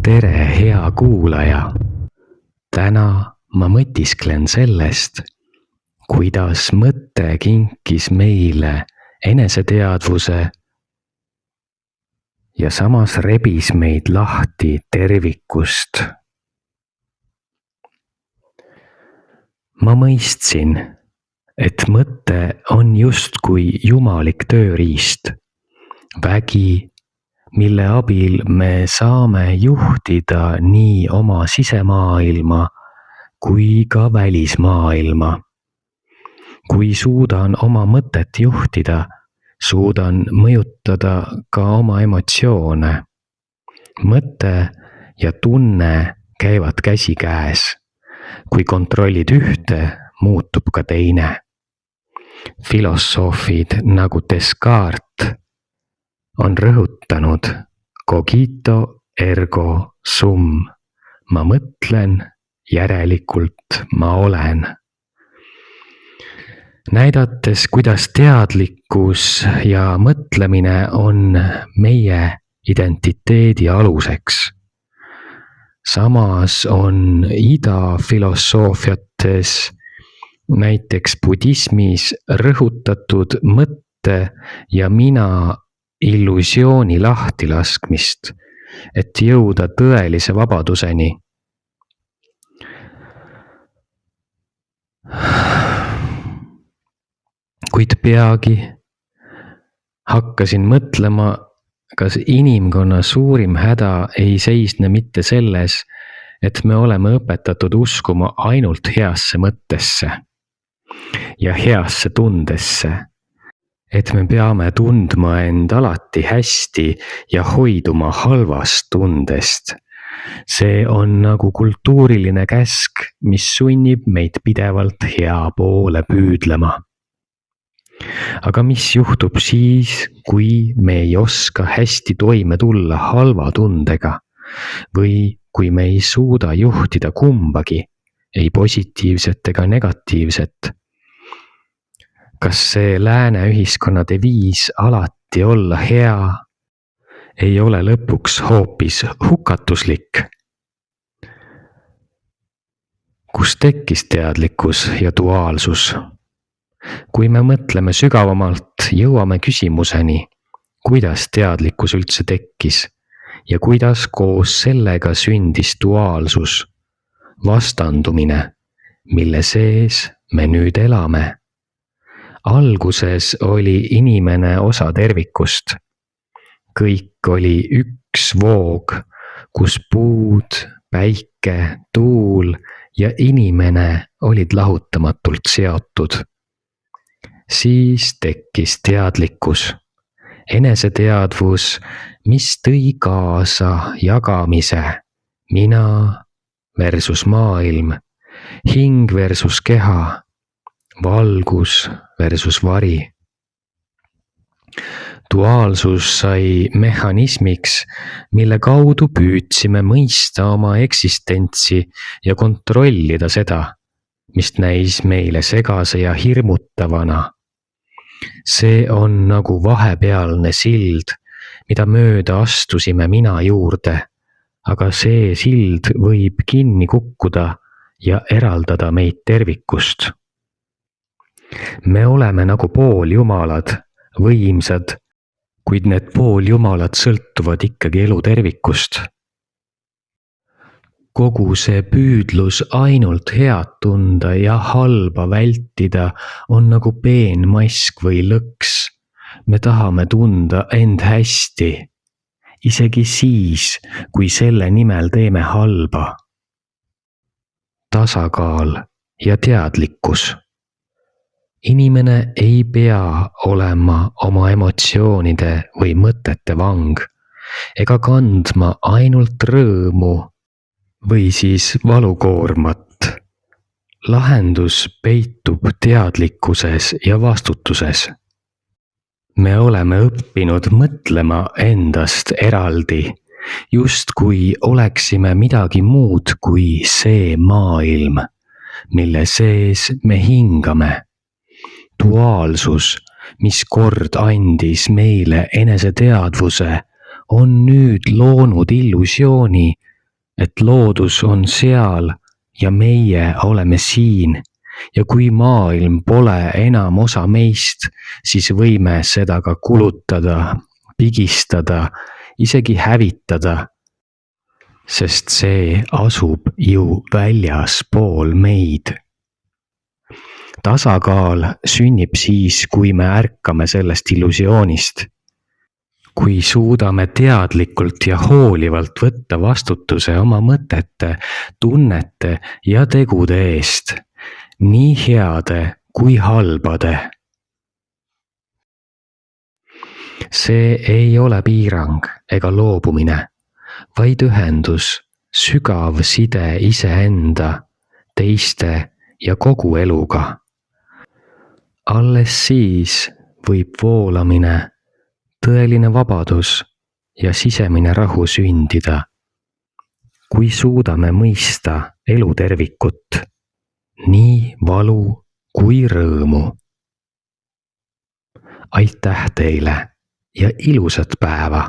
tere, hea kuulaja! Täna ma mõtisklen sellest, kuidas mõte kinkis meile eneseteadvuse ja samas rebis meid lahti tervikust. Ma mõistsin, et mõte on justkui jumalik tööriist, vägi, mille abil me saame juhtida nii oma sisemaailma kui ka välismaailma. Kui suudan oma mõtet juhtida, suudan mõjutada ka oma emotsioone. Mõte ja tunne käivad käsikäes. Kui kontrollid ühte, muutub ka teine. Filosoofid nagu Descartes on rõhutanud cogito ergo sum. Ma mõtlen, järelikult ma olen. Näidates, kuidas teadlikkus ja mõtlemine on meie identiteedi aluseks. Samas on ida filosoofiates, näiteks budismis rõhutatud mõtte ja mina illusiooni lahtilaskmist, et jõuda tõelise vabaduseni. Kuid peagi hakkasin mõtlema, kas inimkonna suurim häda ei seisne mitte selles, et me oleme õpetatud uskuma ainult heasse mõttesse ja heasse tundesse, et me peame tundma end alati hästi ja hoiduma halvast tundest. See on nagu kultuuriline käsk, mis sunnib meid pidevalt hea poole püüdlema. Aga mis juhtub siis, kui me ei oska hästi toime tulla halva tundega või kui me ei suuda juhtida kumbagi, ei positiivset ega negatiivset? Kas see lääne ühiskonna deviis alati olla hea ei ole lõpuks hoopis hukatuslik? Kus tekkis teadlikkus ja duaalsus? Kui me mõtleme sügavamalt, jõuame küsimuseni, kuidas teadlikkus üldse tekkis ja kuidas koos sellega sündis duaalsus, vastandumine, mille sees me nüüd elame. Alguses oli inimene osa tervikust. Kõik oli üks voog, kus puud, päike, tuul ja inimene olid lahutamatult seotud. Siis tekkis teadlikkus, eneseteadvus, mis tõi kaasa jagamise, mina versus maailm, hing versus keha, valgus versus vari. Duaalsus sai mehhanismiks, mille kaudu püüdsime mõista oma eksistentsi ja kontrollida seda, mis näis meile segase ja hirmutavana. See on nagu vahepealne sild, mida mööda astusime mina juurde, aga see sild võib kinni kukkuda ja eraldada meid tervikust. Me oleme nagu pooljumalad, võimsad, kuid need pooljumalad sõltuvad ikkagi elu tervikust. Kogu see püüdlus ainult head tunda ja halba vältida on nagu peen mask või lõks. Me tahame tunda end hästi, isegi siis, kui selle nimel teeme halba. Tasakaal ja teadlikkus. Inimene ei pea olema oma emotsioonide või mõtete vang ega kandma ainult rõõmu või siis valukoormat. Lahendus peitub teadlikkuses ja vastutuses. Me oleme õppinud mõtlema endast eraldi, justkui oleksime midagi muud kui see maailm, mille sees me hingame. Duaalsus, mis kord andis meile eneseteadvuse, on nüüd loonud illusiooni, et loodus on seal ja meie oleme siin ja kui maailm pole enam osa meist, siis võime seda ka kulutada, pigistada, isegi hävitada, sest see asub ju väljaspool meid. Tasakaal sünnib siis, kui me ärkame sellest illusioonist. Kui suudame teadlikult ja hoolivalt võtta vastutuse oma mõtete, tunnete ja tegude eest, nii heade kui halbade. See ei ole piirang ega loobumine, vaid ühendus, sügav side iseenda, teiste ja kogu eluga. Alles siis võib voolamine, tõeline vabadus ja sisemine rahu sündida, kui suudame mõista elu tervikut, nii valu kui rõõmu. Aitäh teile ja ilusat päeva!